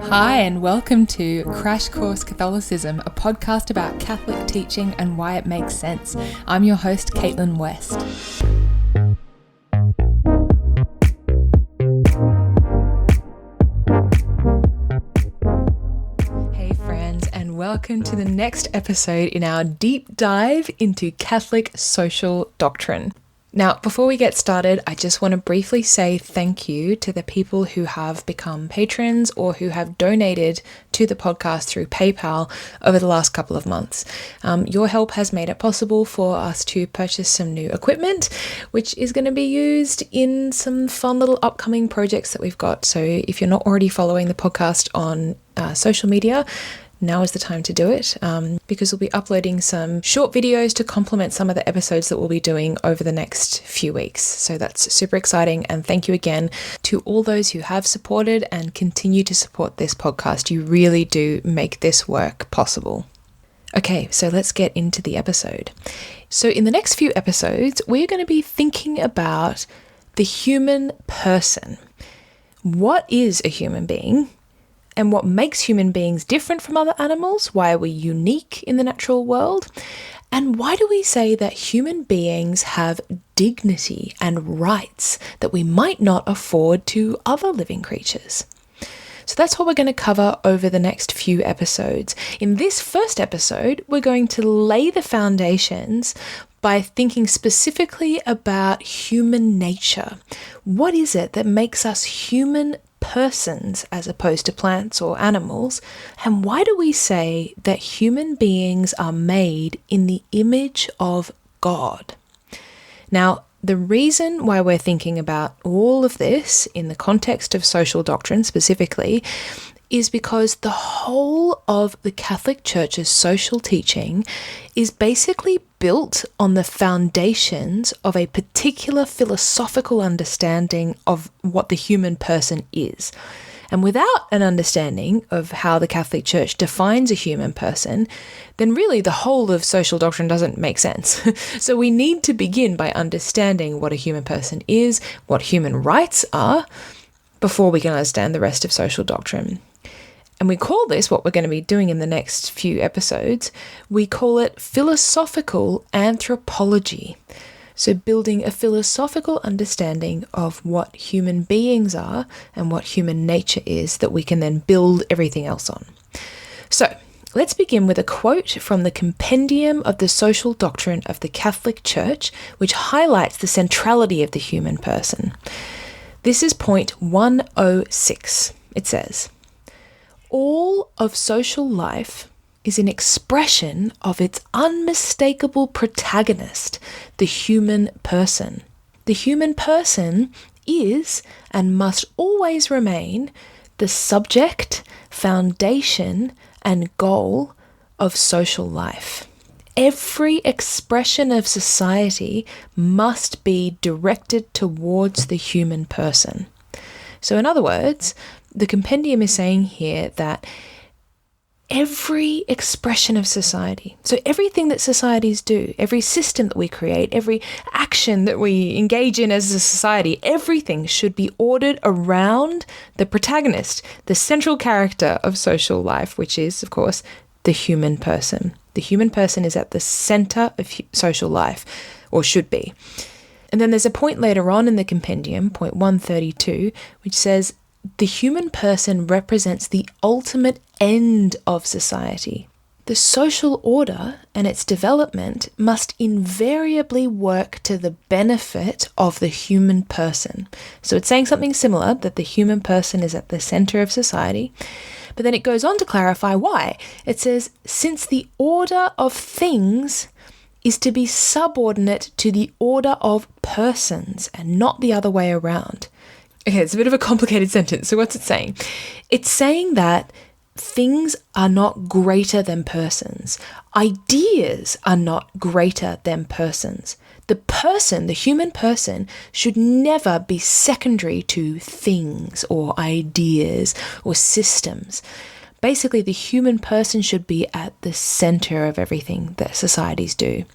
Hi, and welcome to Crash Course Catholicism, a podcast about Catholic teaching and why it makes sense. I'm your host, Caitlin West. Hey friends, and welcome to the next episode in our deep dive into Catholic social doctrine. Now, before we get started, I just want to briefly say thank you to the people who have become patrons or who have donated to the podcast through PayPal over the last couple of months. Your help has made it possible for us to purchase some new equipment, which is going to be used in some fun little upcoming projects that we've got. So if you're not already following the podcast on social media, now is the time to do it because we'll be uploading some short videos to complement some of the episodes that we'll be doing over the next few weeks. So that's super exciting. And thank you again to all those who have supported and continue to support this podcast. You really do make this work possible. Okay, so let's get into the episode. So in the next few episodes, we're going to be thinking about the human person. What is a human being? And what makes human beings different from other animals? Why are we unique in the natural world? And why do we say that human beings have dignity and rights that we might not afford to other living creatures? So that's what we're going to cover over the next few episodes. In this first episode, we're going to lay the foundations by thinking specifically about human nature. What is it that makes us human persons as opposed to plants or animals? And why do we say that human beings are made in the image of God? Now, the reason why we're thinking about all of this in the context of social doctrine specifically is because the whole of the Catholic Church's social teaching is basically built on the foundations of a particular philosophical understanding of what the human person is. And without an understanding of how the Catholic Church defines a human person, then really the whole of social doctrine doesn't make sense. So we need to begin by understanding what a human person is, what human rights are, before we can understand the rest of social doctrine. And we call this, what we're going to be doing in the next few episodes, we call it philosophical anthropology. So building a philosophical understanding of what human beings are and what human nature is that we can then build everything else on. So let's begin with a quote from the Compendium of the Social Doctrine of the Catholic Church, which highlights the centrality of the human person. This is point 106. It says, "All of social life is an expression of its unmistakable protagonist, the human person. The human person is and must always remain the subject, foundation, and goal of social life. Every expression of society must be directed towards the human person." So in other words, the compendium is saying here that every expression of society, so everything that societies do, every system that we create, every action that we engage in as a society, everything should be ordered around the protagonist, the central character of social life, which is, of course, the human person. The human person is at the center of social life, or should be. And then there's a point later on in the compendium, point 132, which says, "The human person represents the ultimate end of society. The social order and its development must invariably work to the benefit of the human person." So it's saying something similar, that the human person is at the center of society. But then it goes on to clarify why. It says, "Since the order of things is to be subordinate to the order of persons and not the other way around." Okay, it's a bit of a complicated sentence. So what's it saying? It's saying that things are not greater than persons. Ideas are not greater than persons. The person, the human person, should never be secondary to things or ideas or systems. Basically, the human person should be at the center of everything that societies do.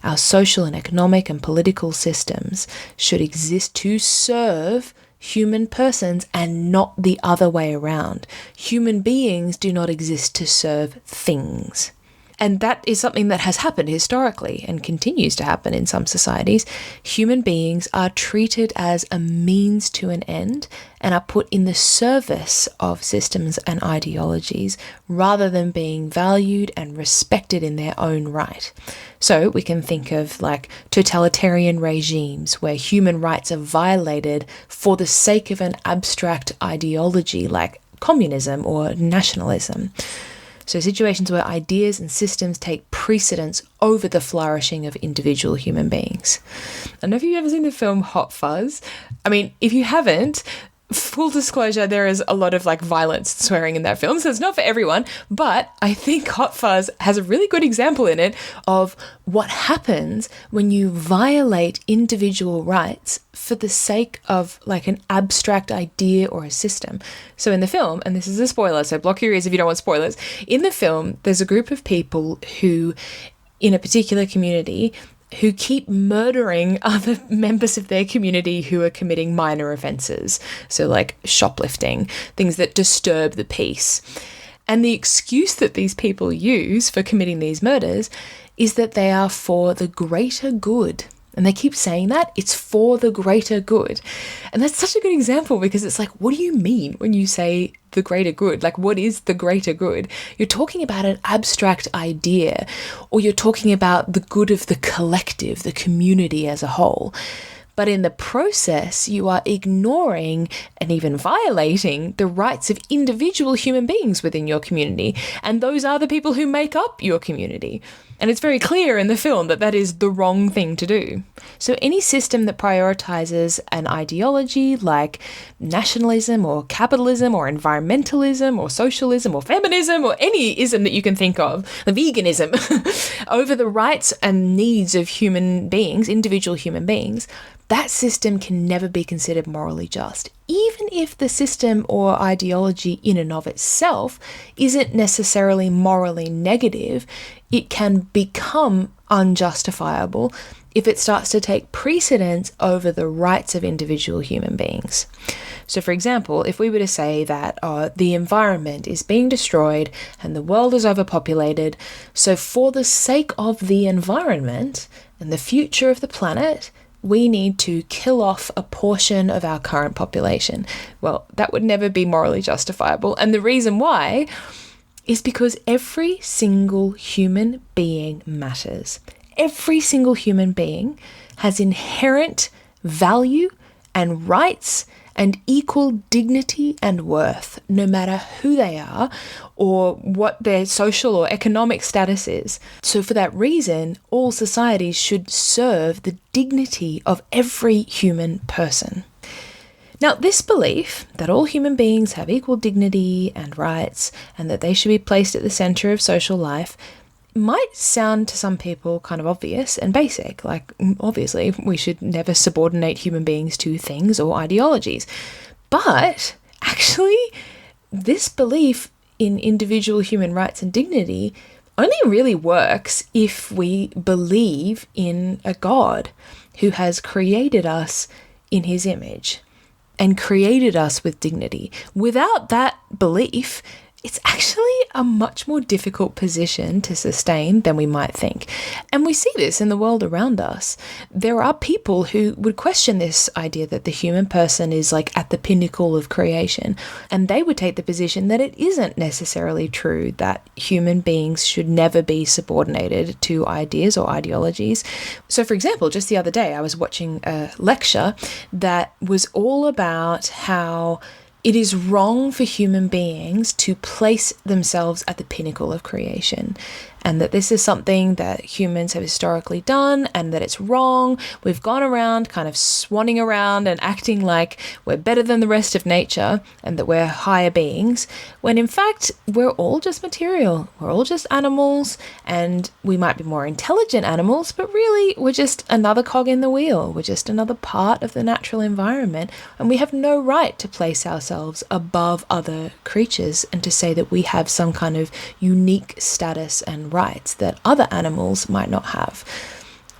Our social and economic and political systems should exist to serve human persons and not the other way around. Human beings do not exist to serve things. And that is something that has happened historically and continues to happen in some societies. Human beings are treated as a means to an end and are put in the service of systems and ideologies rather than being valued and respected in their own right. So we can think of like totalitarian regimes where human rights are violated for the sake of an abstract ideology like communism or nationalism. So situations where ideas and systems take precedence over the flourishing of individual human beings. I don't know if you've ever seen the film Hot Fuzz. I mean, if you haven't, full disclosure, there is a lot of like violence and swearing in that film, so it's not for everyone, but I think Hot Fuzz has a really good example in it of what happens when you violate individual rights for the sake of like an abstract idea or a system. So in the film, and this is a spoiler, so block your ears if you don't want spoilers, in the film, there's a group of people who, in a particular community, who keep murdering other members of their community who are committing minor offences. So like shoplifting, things that disturb the peace. And the excuse that these people use for committing these murders is that they are for the greater good. And they keep saying that it's for the greater good. And that's such a good example because it's like, what do you mean when you say the greater good? Like, what is the greater good? You're talking about an abstract idea, or you're talking about the good of the collective, the community as a whole. But in the process, you are ignoring and even violating the rights of individual human beings within your community. And those are the people who make up your community. And it's very clear in the film that that is the wrong thing to do. So any system that prioritizes an ideology like nationalism or capitalism or environmentalism or socialism or feminism or any ism that you can think of, the veganism, over the rights and needs of human beings, individual human beings, that system can never be considered morally just. Even if the system or ideology in and of itself isn't necessarily morally negative, it can become unjustifiable if it starts to take precedence over the rights of individual human beings. So for example, if we were to say that the environment is being destroyed and the world is overpopulated, so for the sake of the environment and the future of the planet, we need to kill off a portion of our current population. Well, that would never be morally justifiable. And the reason why is because every single human being matters. Every single human being has inherent value and rights and equal dignity and worth, no matter who they are or what their social or economic status is. So for that reason, all societies should serve the dignity of every human person. Now, this belief that all human beings have equal dignity and rights and that they should be placed at the center of social life might sound to some people kind of obvious and basic, like obviously we should never subordinate human beings to things or ideologies. But actually, this belief in individual human rights and dignity only really works if we believe in a God who has created us in his image and created us with dignity. Without that belief, it's actually a much more difficult position to sustain than we might think. And we see this in the world around us. There are people who would question this idea that the human person is like at the pinnacle of creation. And they would take the position that it isn't necessarily true that human beings should never be subordinated to ideas or ideologies. So for example, just the other day, I was watching a lecture that was all about how it is wrong for human beings to place themselves at the pinnacle of creation, and that this is something that humans have historically done and that it's wrong. We've gone around kind of swanning around and acting like we're better than the rest of nature and that we're higher beings, when in fact we're all just material. We're all just animals, and we might be more intelligent animals, but really we're just another cog in the wheel. We're just another part of the natural environment, and we have no right to place ourselves above other creatures and to say that we have some kind of unique status and rights that other animals might not have.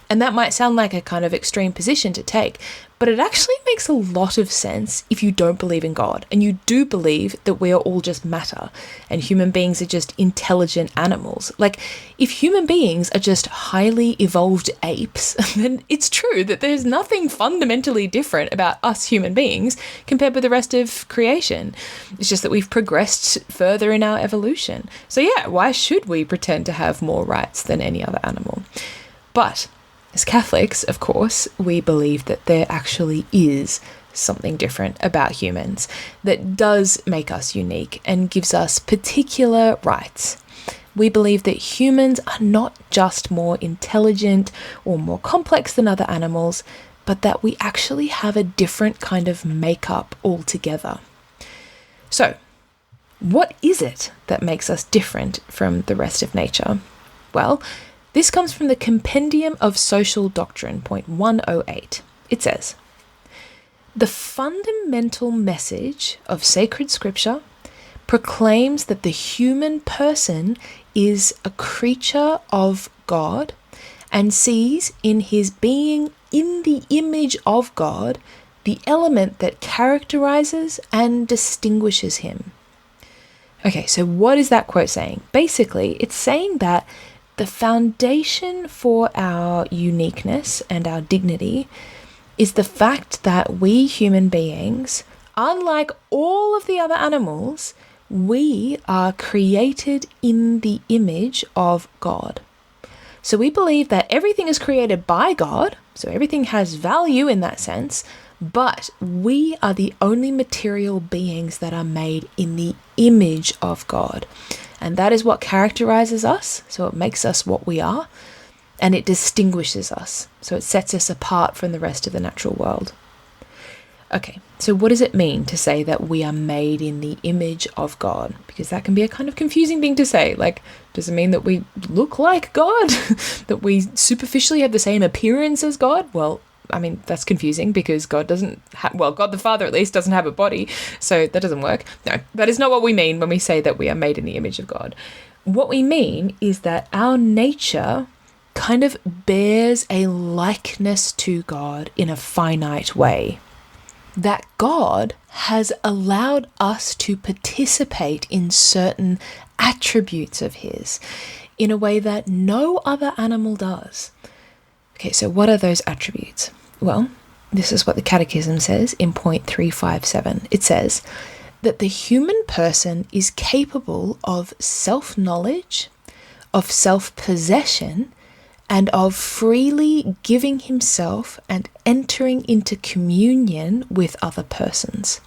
And that might sound like a kind of extreme position to take, But it actually makes a lot of sense if you don't believe in God and you do believe that we are all just matter and human beings are just intelligent animals. Like, if human beings are just highly evolved apes, then it's true that there's nothing fundamentally different about us human beings compared with the rest of creation. It's just that we've progressed further in our evolution. So yeah, why should we pretend to have more rights than any other animal? But as Catholics, of course, we believe that there actually is something different about humans that does make us unique and gives us particular rights. We believe that humans are not just more intelligent or more complex than other animals, but that we actually have a different kind of makeup altogether. So, what is it that makes us different from the rest of nature? Well, this comes from the Compendium of Social Doctrine, point 108. It says, "The fundamental message of sacred scripture proclaims that the human person is a creature of God and sees in his being in the image of God the element that characterizes and distinguishes him." Okay, so what is that quote saying? Basically, it's saying that the foundation for our uniqueness and our dignity is the fact that we human beings, unlike all of the other animals, we are created in the image of God. So we believe that everything is created by God, so everything has value in that sense, but we are the only material beings that are made in the image of God. And that is what characterizes us, so it makes us what we are, and it distinguishes us, so it sets us apart from the rest of the natural world. Okay, so what does it mean to say that we are made in the image of God? Because that can be a kind of confusing thing to say. Like, does it mean that we look like God? That we superficially have the same appearance as God? Well, I mean, that's confusing because God doesn't God the Father at least doesn't have a body, so that doesn't work. No, that is not what we mean when we say that we are made in the image of God. What we mean is that our nature kind of bears a likeness to God in a finite way. That God has allowed us to participate in certain attributes of his in a way that no other animal does. Okay, so what are those attributes? Well, this is what the Catechism says in point 357. It says that the human person is capable of self-knowledge, of self-possession, and of freely giving himself and entering into communion with other persons.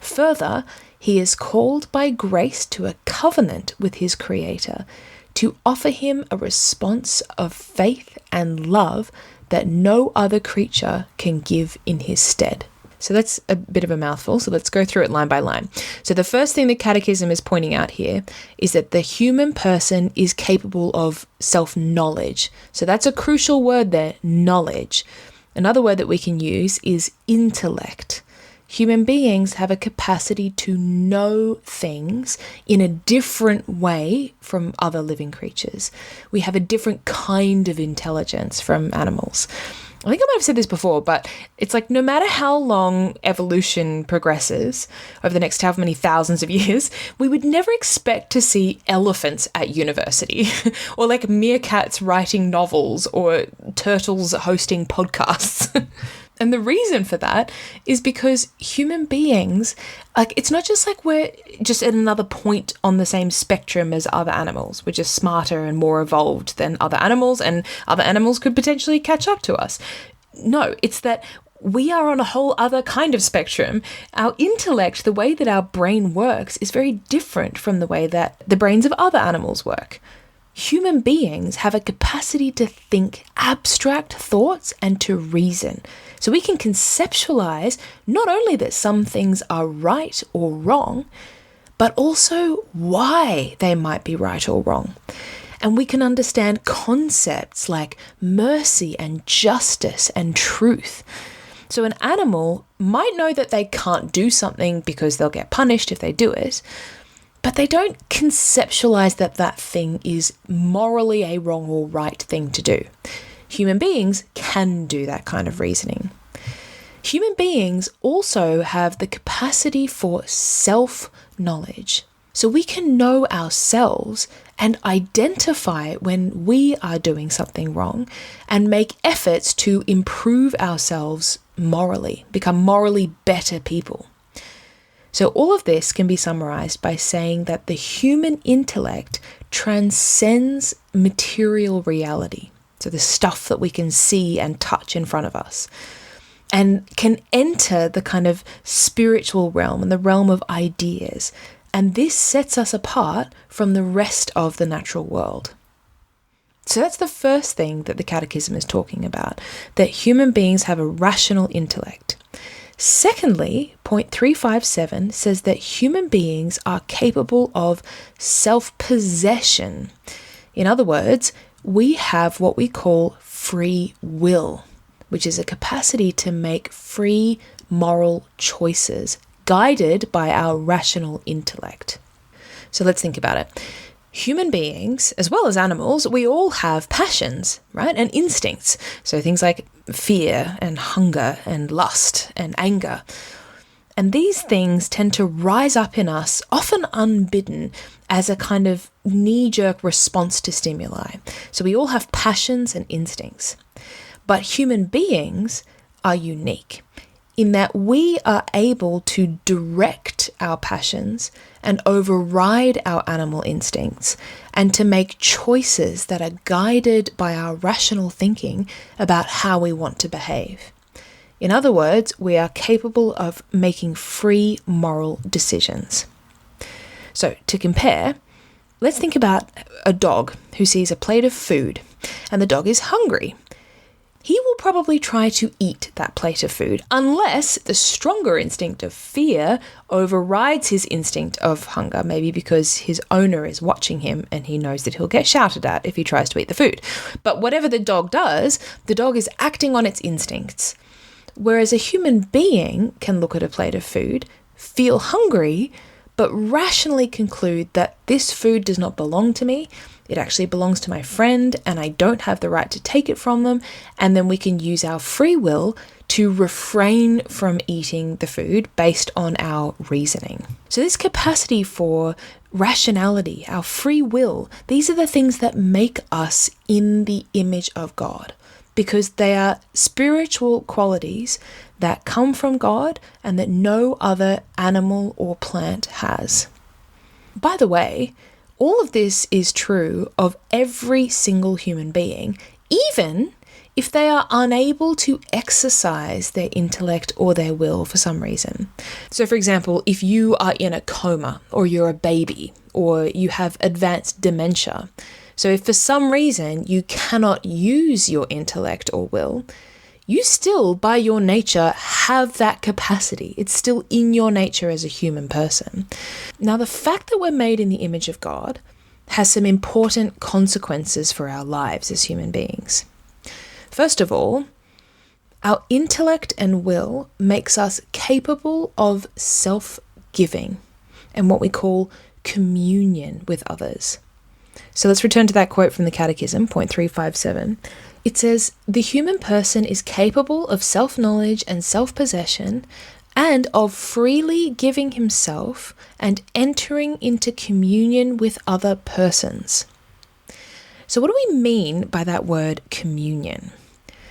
Further, he is called by grace to a covenant with his Creator, to offer him a response of faith and love that no other creature can give in his stead. So that's a bit of a mouthful, so let's go through it line by line. So the first thing the Catechism is pointing out here is that the human person is capable of self-knowledge. So that's a crucial word there, knowledge. Another word that we can use is intellect. Human beings have a capacity to know things in a different way from other living creatures. We have a different kind of intelligence from animals. I think I might have said this before, but it's like no matter how long evolution progresses over the next however many thousands of years, we would never expect to see elephants at university or like meerkats writing novels or turtles hosting podcasts. And the reason for that is because human beings, like, it's not just like we're just at another point on the same spectrum as other animals. We're just smarter and more evolved than other animals, and other animals could potentially catch up to us. No, it's that we are on a whole other kind of spectrum. Our intellect, the way that our brain works, is very different from the way that the brains of other animals work. Human beings have a capacity to think abstract thoughts and to reason. So we can conceptualize not only that some things are right or wrong, but also why they might be right or wrong. And we can understand concepts like mercy and justice and truth. So an animal might know that they can't do something because they'll get punished if they do it, but they don't conceptualize that that thing is morally a wrong or right thing to do. Human beings can do that kind of reasoning. Human beings also have the capacity for self-knowledge. So we can know ourselves and identify when we are doing something wrong and make efforts to improve ourselves morally, become morally better people. So all of this can be summarized by saying that the human intellect transcends material reality, so the stuff that we can see and touch in front of us, and can enter the kind of spiritual realm and the realm of ideas. And this sets us apart from the rest of the natural world. So that's the first thing that the Catechism is talking about, that human beings have a rational intellect. Secondly, point 357 says that human beings are capable of self-possession. In other words, we have what we call free will, which is a capacity to make free moral choices guided by our rational intellect. So let's think about it. Human beings, as well as animals, we all have passions, right? And instincts. So things like fear and hunger and lust and anger. And these things tend to rise up in us, often unbidden, as a kind of knee-jerk response to stimuli. So we all have passions and instincts. But human beings are unique in that we are able to direct our passions and override our animal instincts and to make choices that are guided by our rational thinking about how we want to behave. In other words, we are capable of making free moral decisions. So to compare, let's think about a dog who sees a plate of food and the dog is hungry. He will probably try to eat that plate of food unless the stronger instinct of fear overrides his instinct of hunger, maybe because his owner is watching him and he knows that he'll get shouted at if he tries to eat the food. But whatever the dog does, the dog is acting on its instincts. Whereas a human being can look at a plate of food, feel hungry, but rationally conclude that this food does not belong to me. It actually belongs to my friend and I don't have the right to take it from them. And then we can use our free will to refrain from eating the food based on our reasoning. So this capacity for rationality, our free will, these are the things that make us in the image of God, because they are spiritual qualities that come from God and that no other animal or plant has. By the way, all of this is true of every single human being, even if they are unable to exercise their intellect or their will for some reason. So for example, if you are in a coma or you're a baby or you have advanced dementia, so if for some reason you cannot use your intellect or will, you still, by your nature, have that capacity. It's still in your nature as a human person. Now, the fact that we're made in the image of God has some important consequences for our lives as human beings. First of all, our intellect and will makes us capable of self-giving and what we call communion with others. So let's return to that quote from the Catechism, point 357. It says, the human person is capable of self-knowledge and self-possession and of freely giving himself and entering into communion with other persons. So what do we mean by that word communion?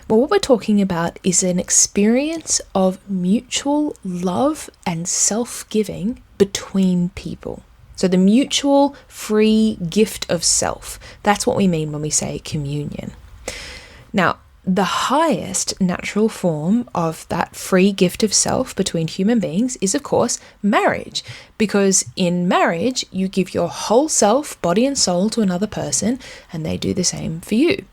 Well, what we're talking about is an experience of mutual love and self-giving between people. So the mutual free gift of self, that's what we mean when we say communion. Now, the highest natural form of that free gift of self between human beings is, of course, marriage. Because in marriage, you give your whole self, body and soul to another person, and they do the same for you.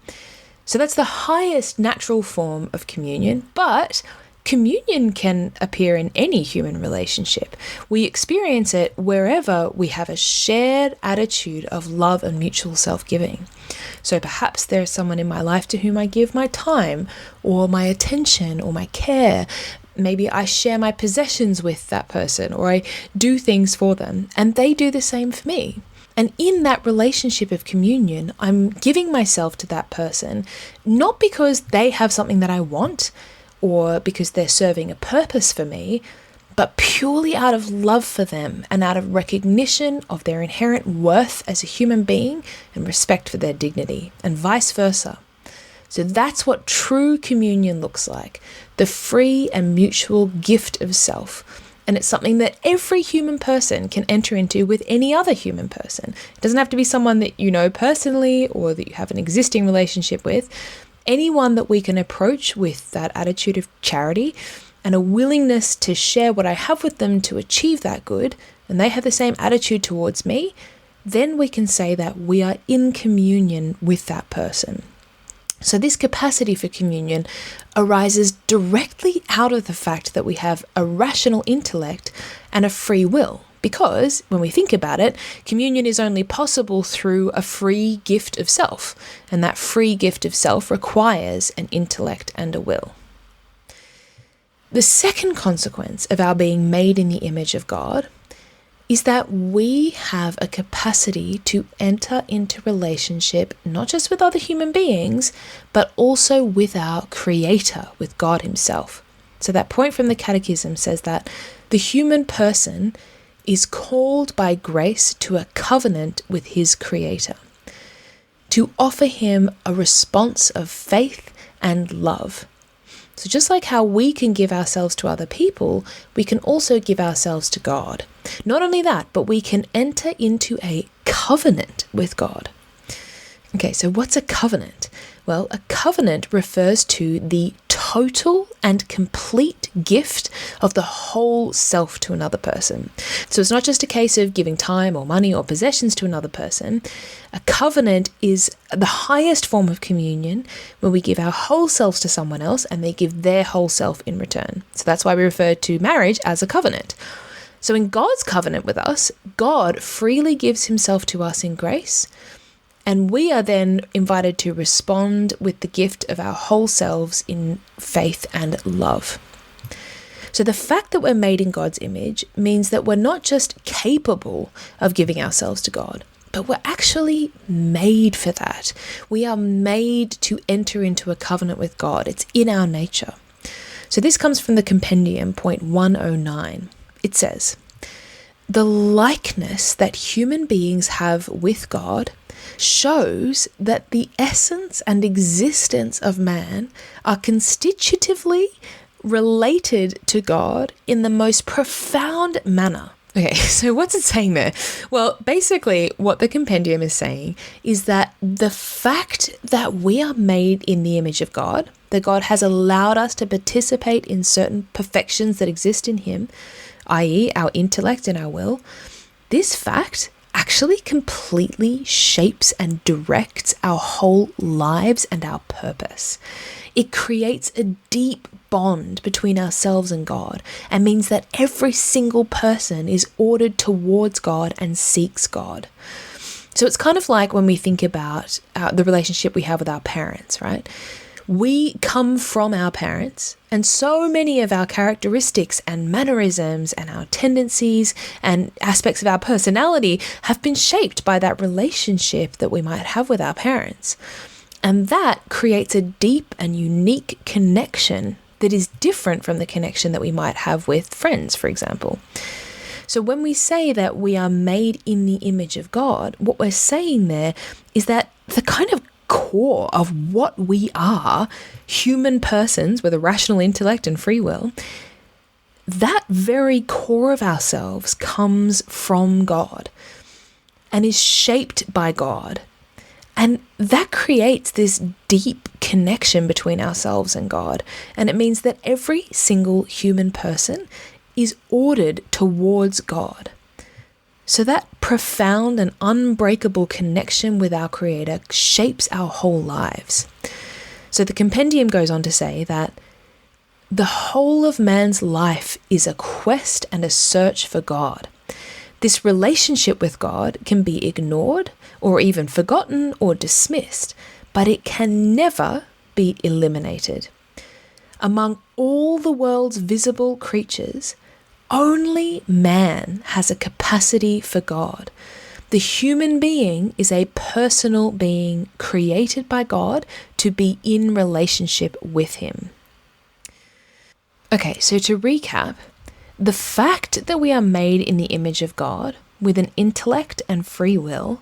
So that's the highest natural form of communion, but communion can appear in any human relationship. We experience it wherever we have a shared attitude of love and mutual self-giving. So perhaps there's someone in my life to whom I give my time or my attention or my care. Maybe I share my possessions with that person or I do things for them and they do the same for me. And in that relationship of communion, I'm giving myself to that person, not because they have something that I want or because they're serving a purpose for me, but purely out of love for them and out of recognition of their inherent worth as a human being and respect for their dignity, and vice versa. So that's what true communion looks like, the free and mutual gift of self. And it's something that every human person can enter into with any other human person. It doesn't have to be someone that you know personally or that you have an existing relationship with. Anyone that we can approach with that attitude of charity and a willingness to share what I have with them to achieve that good, and they have the same attitude towards me, then we can say that we are in communion with that person. So this capacity for communion arises directly out of the fact that we have a rational intellect and a free will. Because when we think about it, communion is only possible through a free gift of self. And that free gift of self requires an intellect and a will. The second consequence of our being made in the image of God is that we have a capacity to enter into relationship not just with other human beings, but also with our Creator, with God Himself. So that point from the Catechism says that the human person is called by grace to a covenant with his Creator, to offer Him a response of faith and love. So just like how we can give ourselves to other people, we can also give ourselves to God. Not only that, but we can enter into a covenant with God. Okay, so what's a covenant? Well, a covenant refers to the total and complete gift of the whole self to another person. So it's not just a case of giving time or money or possessions to another person. A covenant is the highest form of communion where we give our whole selves to someone else and they give their whole self in return. So that's why we refer to marriage as a covenant. So in God's covenant with us, God freely gives Himself to us in grace, and we are then invited to respond with the gift of our whole selves in faith and love. So the fact that we're made in God's image means that we're not just capable of giving ourselves to God, but we're actually made for that. We are made to enter into a covenant with God. It's in our nature. So this comes from the Compendium, point 109. It says, "The likeness that human beings have with God shows that the essence and existence of man are constitutively related to God in the most profound manner." Okay, so what's it saying there? Well, basically what the compendium is saying is that the fact that we are made in the image of God, that God has allowed us to participate in certain perfections that exist in Him, i.e. our intellect and our will, this fact actually completely shapes and directs our whole lives and our purpose. It creates a deep bond between ourselves and God and means that every single person is ordered towards God and seeks God. So it's kind of like when we think about the relationship we have with our parents, right? We come from our parents, and so many of our characteristics and mannerisms and our tendencies and aspects of our personality have been shaped by that relationship that we might have with our parents. And that creates a deep and unique connection that is different from the connection that we might have with friends, for example. So when we say that we are made in the image of God, what we're saying there is that the kind of core of what we are, human persons with a rational intellect and free will, that very core of ourselves comes from God and is shaped by God. And that creates this deep connection between ourselves and God. And it means that every single human person is ordered towards God. So that profound and unbreakable connection with our Creator shapes our whole lives. So the compendium goes on to say that the whole of man's life is a quest and a search for God. This relationship with God can be ignored or even forgotten or dismissed, but it can never be eliminated. Among all the world's visible creatures, only man has a capacity for God. The human being is a personal being created by God to be in relationship with Him. Okay, so to recap, the fact that we are made in the image of God with an intellect and free will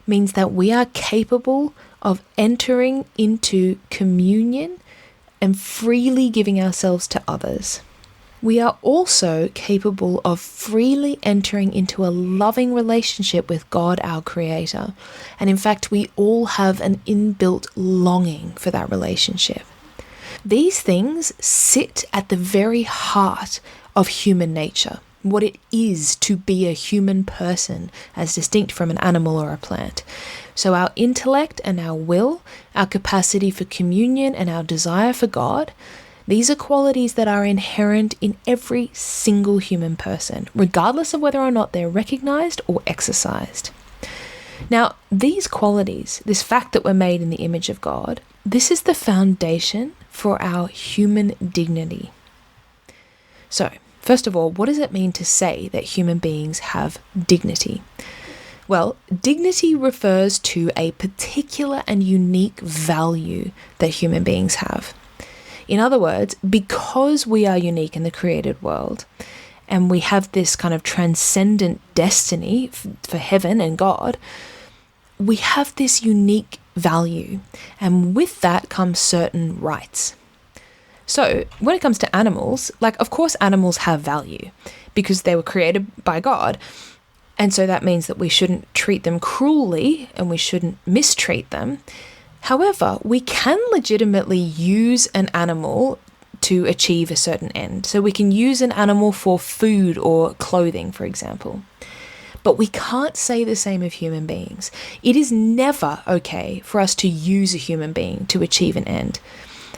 means that we are capable of entering into communion and freely giving ourselves to others. We are also capable of freely entering into a loving relationship with God, our Creator. And in fact, we all have an inbuilt longing for that relationship. These things sit at the very heart of human nature, what it is to be a human person as distinct from an animal or a plant. So our intellect and our will, our capacity for communion and our desire for God, these are qualities that are inherent in every single human person, regardless of whether or not they're recognized or exercised. Now, these qualities, this fact that we're made in the image of God, this is the foundation for our human dignity. So, first of all, what does it mean to say that human beings have dignity? Well, dignity refers to a particular and unique value that human beings have. In other words, because we are unique in the created world, and we have this kind of transcendent destiny for heaven and God, we have this unique value, and with that comes certain rights. So when it comes to animals, of course animals have value because they were created by God. And so that means that we shouldn't treat them cruelly and we shouldn't mistreat them. However, we can legitimately use an animal to achieve a certain end. So we can use an animal for food or clothing, for example. But we can't say the same of human beings. It is never okay for us to use a human being to achieve an end.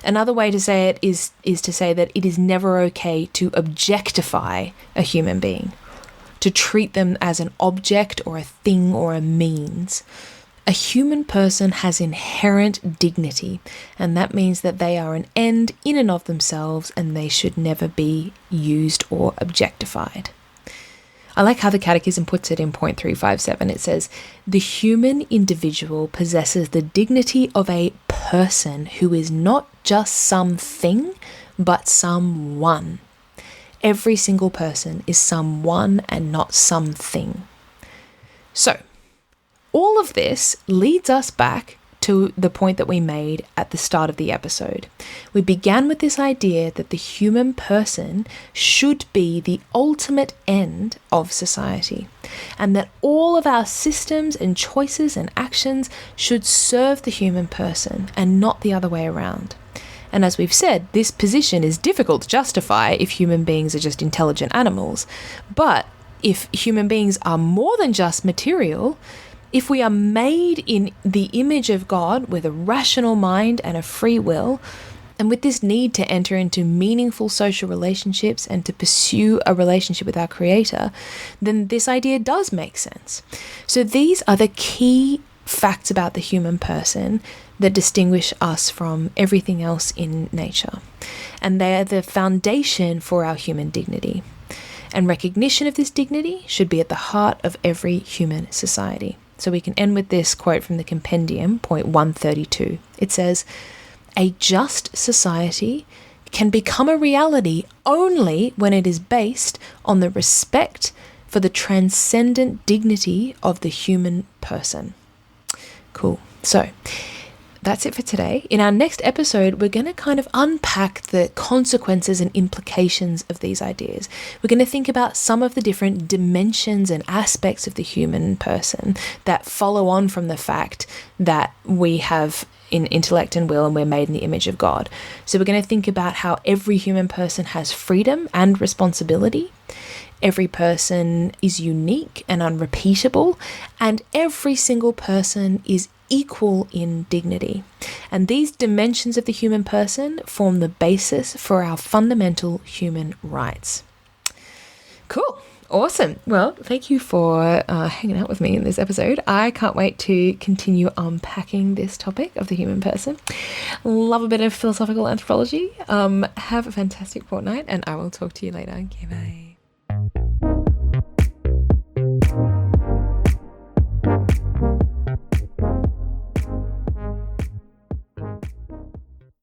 Another way to say it is to say that it is never okay to objectify a human being, to treat them as an object or a thing or a means. A human person has inherent dignity, and that means that they are an end in and of themselves and they should never be used or objectified. I like how the Catechism puts it in point 357. It says, "The human individual possesses the dignity of a person who is not just something, but someone." Every single person is someone and not something. So, all of this leads us back to the point that we made at the start of the episode. We began with this idea that the human person should be the ultimate end of society, and that all of our systems and choices and actions should serve the human person and not the other way around. And as we've said, this position is difficult to justify if human beings are just intelligent animals. But if human beings are more than just material, if we are made in the image of God with a rational mind and a free will, and with this need to enter into meaningful social relationships and to pursue a relationship with our Creator, then this idea does make sense. So these are the key facts about the human person that distinguish us from everything else in nature. And they are the foundation for our human dignity. And recognition of this dignity should be at the heart of every human society. So we can end with this quote from the compendium, point 132. It says, "A just society can become a reality only when it is based on the respect for the transcendent dignity of the human person." Cool. So that's it for today. In our next episode, we're going to kind of unpack the consequences and implications of these ideas. We're going to think about some of the different dimensions and aspects of the human person that follow on from the fact that we have in intellect and will and we're made in the image of God. So we're going to think about how every human person has freedom and responsibility. Every person is unique and unrepeatable, and every single person is equal in dignity. And these dimensions of the human person form the basis for our fundamental human rights. Cool. Awesome. Well, thank you for hanging out with me in this episode. I can't wait to continue unpacking this topic of the human person. Love a bit of philosophical anthropology. Have a fantastic fortnight, and I will talk to you later. Okay, bye.